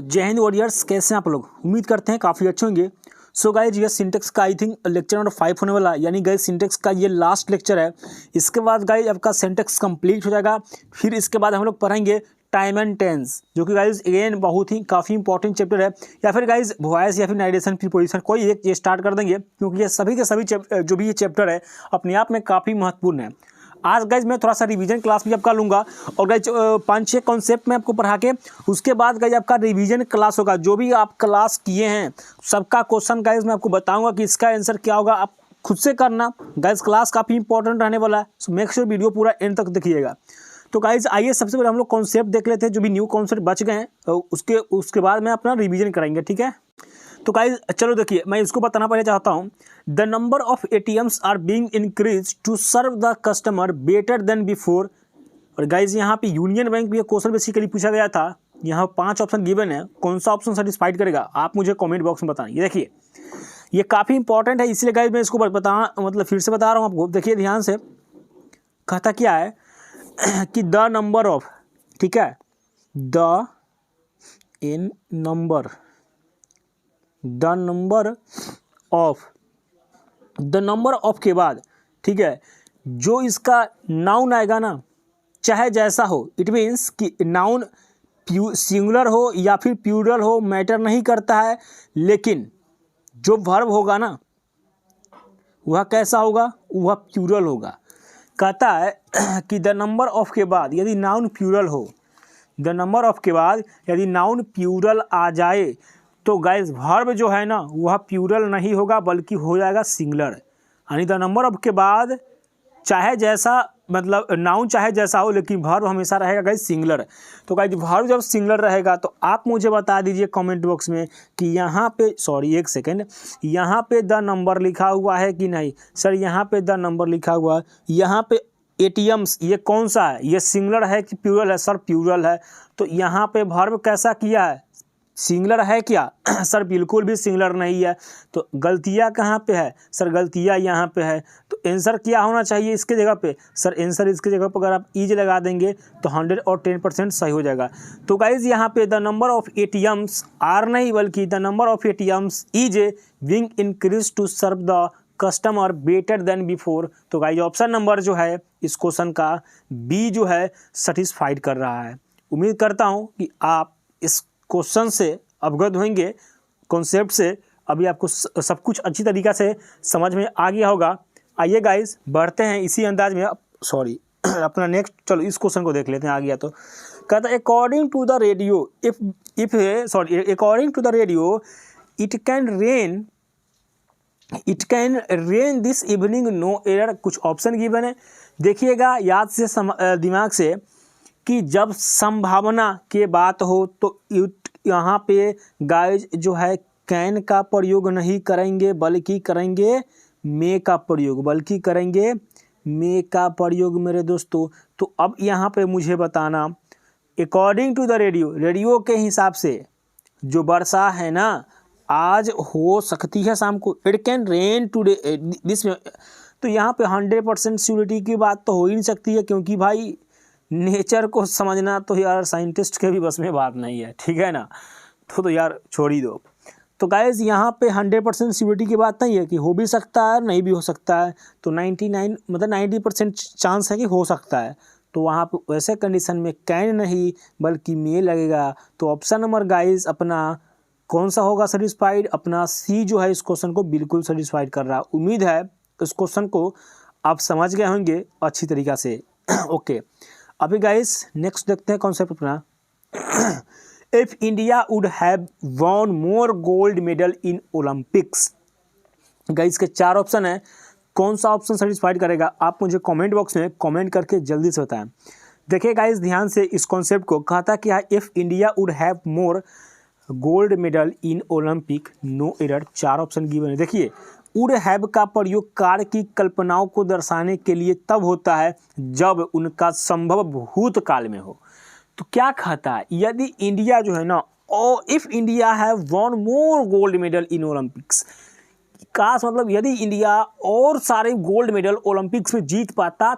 जय हिंद वॉरियर्स, कैसे हैं आप लोग। उम्मीद करते हैं काफ़ी अच्छे होंगे। सो गाइज ये सिंटेक्स का आई थिंक लेक्चर नंबर 5 होने वाला है, यानी गाइज सिंटेक्स का ये लास्ट लेक्चर है। इसके बाद गाइज आपका सिंटेक्स कंप्लीट हो जाएगा। फिर इसके बाद हम लोग पढ़ेंगे टाइम एंड टेंस, जो कि गाइज अगेन बहुत ही काफ़ी इंपॉर्टेंट चैप्टर है। या फिर गाइज वॉइस या फिर नाइरेशन प्रीपोजिशन कोई एक ये स्टार्ट कर देंगे, क्योंकि ये सभी के सभी जो भी ये चैप्टर है अपने आप में काफ़ी महत्वपूर्ण है। आज गाइज मैं थोड़ा सा रिवीजन क्लास भी आपका लूँगा और गाइज 5-6 कॉन्सेप्ट में आपको पढ़ा के उसके बाद गाइज आपका रिवीजन क्लास होगा। जो भी आप क्लास किए हैं सबका क्वेश्चन गाइज मैं आपको बताऊंगा कि इसका आंसर क्या होगा, आप खुद से करना। गाइज क्लास काफ़ी इंपॉर्टेंट रहने वाला है, सो मेक श्योर वीडियो पूरा एंड तक देखिएगा। तो गाइज आइए सबसे पहले हम लोग कॉन्सेप्ट देख लेते हैं, जो भी न्यू कॉन्सेप्ट बच गए हैं तो उसके बाद में अपना रिवीजन कराएंगे, ठीक है। तो गाइज चलो देखिए, मैं इसको बताना पहले चाहता हूँ। The number of ATMs are being increase to serve the customer better than before. और गाइज यहाँ पे यूनियन बैंक भी क्वेश्चन बेसिकली पूछा गया था। यहाँ 5 ऑप्शन गिवन है, कौन सा ऑप्शन सेटिस्फाइड करेगा आप मुझे कमेंट बॉक्स में बताना। ये देखिए, ये काफ़ी इंपॉर्टेंट है, इसलिए गाइज मैं इसको फिर से बता रहा हूँ आपको। देखिए ध्यान से, कहता क्या है कि द नंबर ऑफ, ठीक है, द नंबर ऑफ के बाद, ठीक है, जो इसका नाउन आएगा ना, चाहे जैसा हो, इट मीन्स कि नाउन सिंगुलर हो या फिर प्लूरल हो मैटर नहीं करता है, लेकिन जो वर्ब होगा ना वह कैसा होगा, वह प्लूरल होगा। कहता है कि द नंबर ऑफ के बाद यदि नाउन प्लूरल हो, द नंबर ऑफ के बाद यदि नाउन प्लूरल आ जाए तो गाइज वर्ब जो है ना वह प्लूरल नहीं होगा बल्कि हो जाएगा सिंगुलर। यानी द नंबर ऑफ के बाद चाहे जैसा, मतलब नाउन चाहे जैसा हो, लेकिन वर्ब हमेशा रहेगा गाइज सिंगुलर। तो गाइज वर्ब जब सिंगुलर रहेगा तो आप मुझे बता दीजिए कमेंट बॉक्स में कि यहाँ पे, सॉरी एक सेकेंड, यहाँ पे द नंबर लिखा हुआ है कि नहीं। सर यहाँ पे द नंबर लिखा हुआ है, यहाँ पे ATMs ये कौन सा है, ये सिंगुलर है कि प्लूरल है। सर प्लूरल है। तो यहाँ पे वर्ब कैसा किया है, सिंगुलर है क्या। सर बिल्कुल भी सिंगुलर नहीं है। तो गलतियाँ कहाँ पे है, सर गलतियाँ यहाँ पे है। तो आंसर क्या होना चाहिए इसके जगह पे, सर आंसर इसके जगह पर अगर आप इज लगा देंगे तो 100 और 10% सही हो जाएगा। तो गाइज यहाँ पे the number of ATMs are नहीं बल्कि the number of ATMs is being increase to serve the customer better than before. तो गाइज ऑप्शन नंबर जो है इस क्वेश्चन का बी जो है सेटिस्फाइड कर रहा है। उम्मीद करता हूँ कि आप इस क्वेश्चन से अवगत होंगे, कॉन्सेप्ट से अभी आपको सब कुछ अच्छी तरीक़ा से समझ में आ गया होगा। आइए गाइस बढ़ते हैं इसी अंदाज में, सॉरी अपना नेक्स्ट, चलो इस क्वेश्चन को देख लेते हैं। आ गया तो कहता है according to the radio according to the radio it can rain this evening no error. कुछ ऑप्शन गिवन है, देखिएगा याद से दिमाग से कि जब संभावना के बात हो तो यहाँ पे गाइज जो है कैन का प्रयोग नहीं करेंगे बल्कि करेंगे मे का प्रयोग, मेरे दोस्तों। तो अब यहाँ पे मुझे बताना, अकॉर्डिंग टू द रेडियो के हिसाब से जो वर्षा है ना आज हो सकती है शाम को, it can rain today this में। तो यहाँ पे 100% श्योरिटी की बात तो हो ही नहीं सकती है, क्योंकि भाई नेचर को समझना तो यार साइंटिस्ट के भी बस में बात नहीं है, ठीक है ना। तो यार छोड़ ही दो। तो गाइज यहाँ पे 100% श्योरिटी की बात नहीं है कि हो भी सकता है नहीं भी हो सकता है। तो 90% चांस है कि हो सकता है। तो वहाँ पे वैसे कंडीशन में कैन नहीं बल्कि मे लगेगा। तो ऑप्शन नंबर गाइज अपना कौन सा होगा सेटिस्फाइड, अपना सी जो है इस क्वेश्चन को बिल्कुल सेटिस्फाइड कर रहा। उम्मीद है इस क्वेश्चन को आप समझ गए होंगे अच्छी तरीक़ा से। ओके, अभी गाइस नेक्स्ट देखते हैं कॉन्सेप्ट अपना। If India would have von more gold medal in Olympics. Guys के 4 ऑप्शन है, कौन सा ऑप्शन सेटिस्फाइड करेगा आप मुझे कमेंट बॉक्स में कमेंट करके जल्दी से बताएं। देखिए गाइस ध्यान से इस कॉन्सेप्ट को, कहता क्या है if India would have more gold medal in Olympic no error. 4 option given है। देखिए वुड हैव का प्रयोग कार्य की कल्पनाओं को दर्शाने के लिए तब होता है जब उनका संभव भूतकाल में हो। तो क्या कहता है, यदि इंडिया जो है ना, if India have von more gold medal in Olympics, काश मतलब यदि इंडिया और सारे गोल्ड मेडल ओलंपिक्स में जीत पाता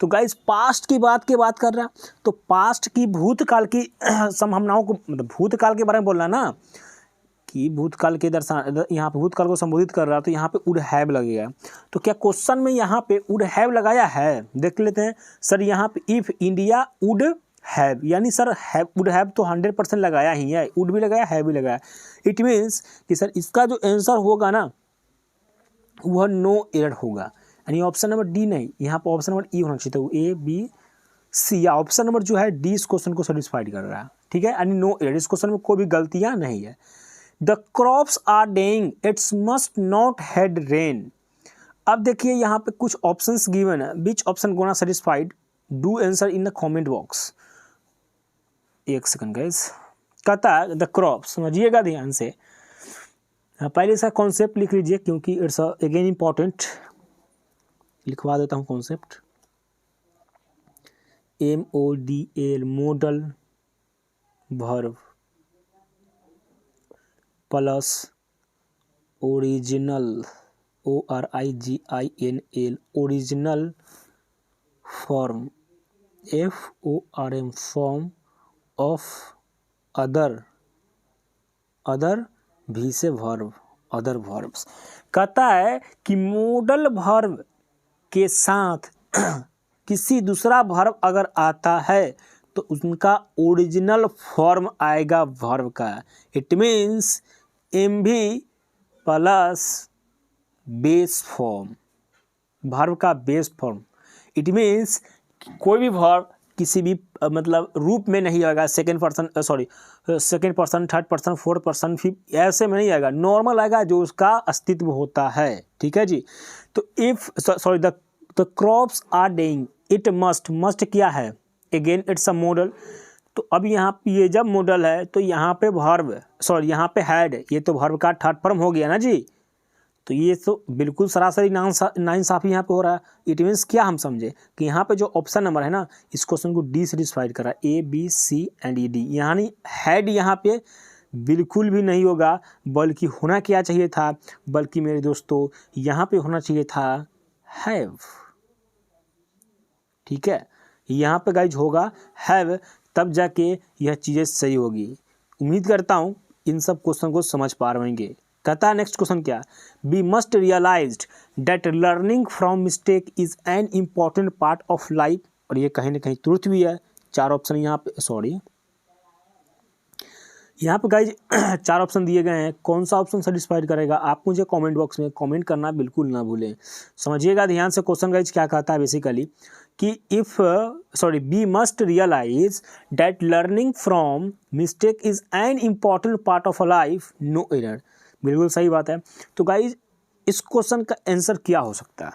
तो गाइस पास्ट की बात कर रहा है, तो पास्ट की भूतकाल की संभावनाओं को, मतलब भूतकाल के बारे में बोल रहा ना कि भूतकाल के दर्शान, यहाँ पे भूतकाल को संबोधित कर रहा, तो यहाँ पे वुड हैव लगेगा। तो क्या क्वेश्चन में यहाँ पे वुड हैव लगाया है, देख लेते हैं। सर यहाँ पे इफ इंडिया वुड हैव, यानी सर हैव वुड हैव तो 100% लगाया ही है, वुड भी लगाया, हैव भी लगाया। इट मीन्स कि सर इसका जो आंसर होगा ना वह नो एरर होगा, यानी ऑप्शन नंबर डी नहीं, यहाँ पर ऑप्शन नंबर ई होना चाहिए। तो ए बी सी, या ऑप्शन नंबर जो है डी इस क्वेश्चन को सेटिस्फाइड कर रहा है, ठीक है, यानी नो एरर, इस क्वेश्चन में कोई भी गलतियाँ नहीं है। The crops are dying it's must not had rain. अब देखिए यहाँ पे कुछ ऑप्शंस गिवन है, which option gonna satisfied, do answer in the comment box. एक सेकंड गाइस, कहता है द क्रॉप्स, समझिएगा ध्यान से, पहले इसका कॉन्सेप्ट लिख लीजिए क्योंकि इट्स अगेन इम्पॉर्टेंट, लिखवा देता हूँ concept. MODL modal verb plus original ORIGINL original form FORM form of other भी से वर्ब अदर वर्ब्स। कहता है कि मॉडल वर्ब के साथ किसी दूसरा वर्ब अगर आता है तो उनका ओरिजिनल फॉर्म आएगा वर्ब का। It means MV plus base form, verb का बेस फॉर्म। इट मीन्स कोई भी वर्ब किसी भी मतलब रूप में नहीं आएगा, second person third person fourth person fifth ऐसे में नहीं आएगा, नॉर्मल आएगा जो उसका अस्तित्व होता है, ठीक है जी। तो if the crops are dying, it must क्या है, अगेन इट्स अ मॉडल। तो अब यहाँ पे ये जब मॉडल है तो यहाँ पे वर्ब यहाँ पे हैड, ये तो वर्ब का थर्ड फॉर्म हो गया ना जी। तो ये तो बिल्कुल सरासरी नाइंसाफ़ी यहाँ पे हो रहा है। इट मीन्स क्या हम समझे कि यहाँ पे जो ऑप्शन नंबर है ना इस क्वेश्चन को डी सेटिस्फाइड कर रहा है, ABC एंड ED, यानी हैड यहाँ पे बिल्कुल भी नहीं होगा, बल्कि होना क्या चाहिए था, बल्कि मेरे दोस्तों यहाँ पे होना चाहिए था हैव, ठीक है। यहाँ पे गाइज होगा हैव, तब जाके यह चीज़ें सही होगी। उम्मीद करता हूँ इन सब क्वेश्चन को समझ पा रहेंगे। कहता है नेक्स्ट क्वेश्चन क्या, we must realized that learning from mistake is an important part of life. और ये कहीं ना कहीं तुरंत भी है, चार ऑप्शन यहाँ पे यहाँ पे गाइज 4 ऑप्शन दिए गए हैं, कौन सा ऑप्शन सेटिस्फाइड करेगा आप मुझे कमेंट बॉक्स में कमेंट करना बिल्कुल ना भूलें। समझिएगा ध्यान से क्वेश्चन गाइज क्या कहता है बेसिकली कि we must realize that learning from mistake is an important part of a life, no error. बिल्कुल सही बात है। तो गाइज इस क्वेश्चन का आंसर क्या हो सकता है,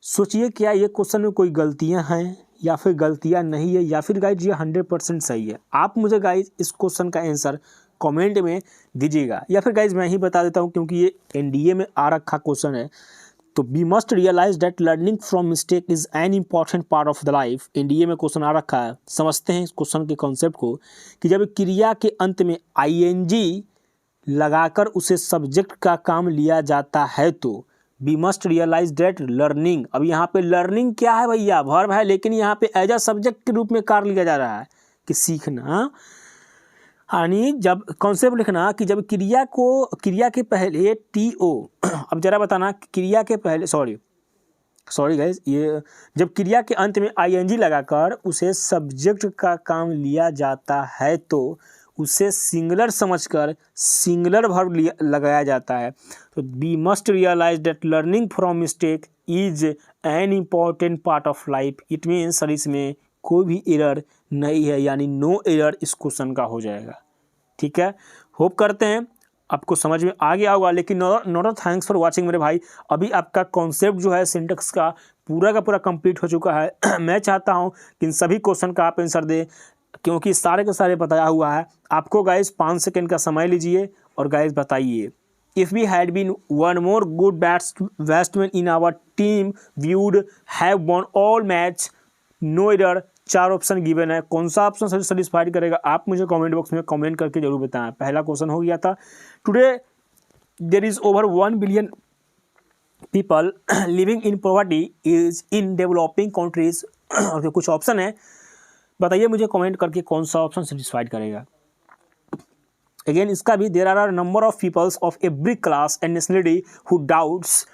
सोचिए, क्या ये क्वेश्चन में कोई गलतियां हैं या फिर गलतियां नहीं है, या फिर गाइज ये 100% सही है। आप मुझे गाइज इस क्वेश्चन का आंसर कमेंट में दीजिएगा, या फिर गाइज मैं ही बता देता हूं क्योंकि ये NDA में आ रखा क्वेश्चन है। तो we must realize that learning from mistake is an important part of the life, NDA में क्वेश्चन आ रखा है। समझते हैं इस क्वेश्चन के कॉन्सेप्ट को कि जब क्रिया के अंत में ING लगाकर उसे सब्जेक्ट का काम लिया जाता है तो we must realize that learning, अब यहाँ पे लर्निंग क्या है भैया, वर्ब है, लेकिन यहाँ पे एज अ सब्जेक्ट के रूप में कार्य लिया जा रहा है कि सीखना, यानी जब कॉन्सेप्ट लिखना कि जब क्रिया के पहले TO अब जरा बताना क्रिया के पहले सॉरी गाइज, ये जब क्रिया के अंत में ING लगाकर उसे सब्जेक्ट का काम लिया जाता है तो उसे सिंगुलर समझकर सिंगुलर वर्ब लगाया जाता है। तो we must realize that learning from mistake is an important part of life. It means sir इसमें कोई भी एरर नहीं है, यानी नो एरर इस क्वेश्चन का हो जाएगा, ठीक है। होप करते हैं आपको समझ में आ गया होगा। लेकिन नॉट थैंक्स फॉर वाचिंग मेरे भाई, अभी आपका कॉन्सेप्ट जो है सिंटेक्स का पूरा कंप्लीट हो चुका है। मैं चाहता हूँ कि इन सभी क्वेश्चन का आप आंसर दें, क्योंकि सारे के सारे बताया हुआ है आपको। गाइज 5 सेकंड का समय लीजिए और गाइज बताइए, if we had been one more good batsman in our team we would have won all match, no error. 4 option given है, कौन सा ऑप्शन सेटिस्फाइड करेगा आप मुझे कमेंट बॉक्स में कमेंट करके जरूर बताएं। पहला क्वेश्चन हो गया था, today there is over 1 billion people living in poverty is in developing countries. और कुछ ऑप्शन है, बताइए मुझे कमेंट करके कौन सा ऑप्शन सेटिस्फाइड करेगा। अगेन इसका भी there are number of peoples of every class and nationality who doubts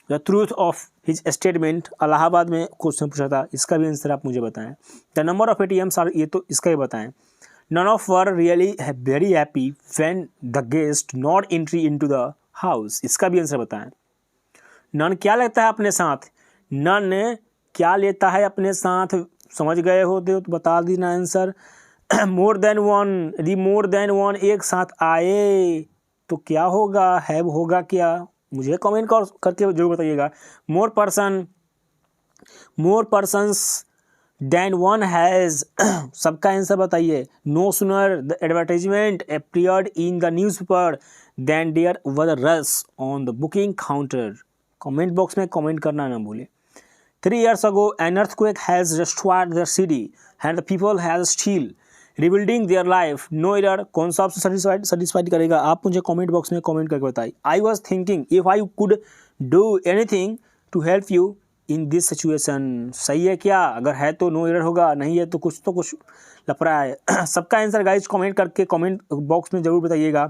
the truth of his statement. Allahabad में क्वेश्चन पूछा था, इसका भी आंसर आप मुझे बताएं। The number of ATMs are, ये तो इसका ही बताएं। None of were really very happy when the guest not entry into the house, इसका भी आंसर बताएं। नन क्या लेता है अपने साथ, नन क्या लेता है अपने साथ, समझ गए हो तो बता देना आंसर। मोर देन वन, यदि मोर देन वन एक साथ आए तो क्या होगा, हैव होगा क्या, मुझे कमेंट करके जरूर बताइएगा। More persons than one has, सबका आंसर बताइए। No sooner the advertisement appeared in the newspaper than there was a rush on the booking counter. Comment box में कमेंट करना ना भूलें। 3 years ago an earthquake has destroyed the city and the people has still rebuilding their life. No error, कौन सा option satisfied करेगा, आप मुझे comment box में कमेंट करके बताइए। I was thinking if I could do anything to help you in this situation. सही है क्या, अगर है तो नो एरर होगा, नहीं है तो कुछ लफड़ा है। सबका आंसर गाइज कमेंट करके कमेंट बॉक्स में जरूर बताइएगा।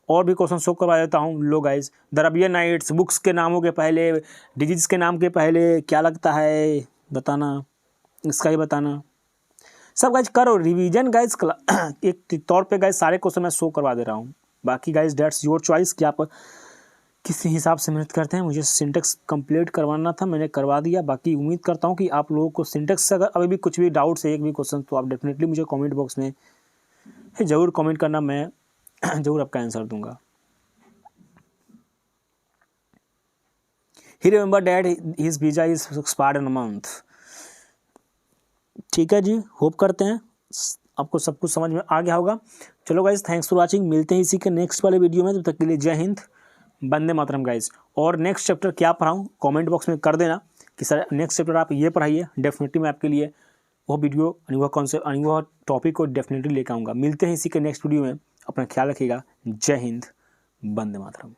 और भी क्वेश्चन शो करवा देता हूँ। लो guys, the Arabian nights, books के नामों के पहले, डिजीज के नाम के पहले क्या लगता है बताना, इसका ही बताना। सब गाइज करो रिवीजन गाइज, एक तौर पे गाइज सारे क्वेश्चन मैं शो करवा दे रहा हूँ। बाकी गाइज डेट्स योर चॉइस कि आप किस हिसाब से मेहनत करते हैं। मुझे सिंटेक्स कंप्लीट करवाना था, मैंने करवा दिया। बाकी उम्मीद करता हूँ कि आप लोगों को सिंटेक्स से अगर अभी भी कुछ भी डाउट्स है, एक भी क्वेश्चन, तो आप डेफिनेटली मुझे कमेंट बॉक्स में ज़रूर कमेंट करना, मैं जरूर आपका आंसर दूंगा। He remember that his visa is expired in a month. ठीक है जी, होप करते हैं आपको सब कुछ समझ में आ गया होगा। चलो गाइज, थैंक्स फॉर वाचिंग, मिलते हैं इसी के नेक्स्ट वाले वीडियो में। तब तक के लिए जय हिंद, वंदे मातरम गाइज। और नेक्स्ट चैप्टर क्या पढ़ाऊँ कमेंट बॉक्स में कर देना कि सर नेक्स्ट चैप्टर आप ये पढ़ाइए। डेफिनेटली मैं आपके लिए वो वीडियो वह कॉन्सेप्ट वह टॉपिक को डेफिनेटली लेकर आऊँगा। मिलते हैं इसी के नेक्स्ट वीडियो में, अपना ख्याल रखिएगा। जय हिंद, वंदे मातरम।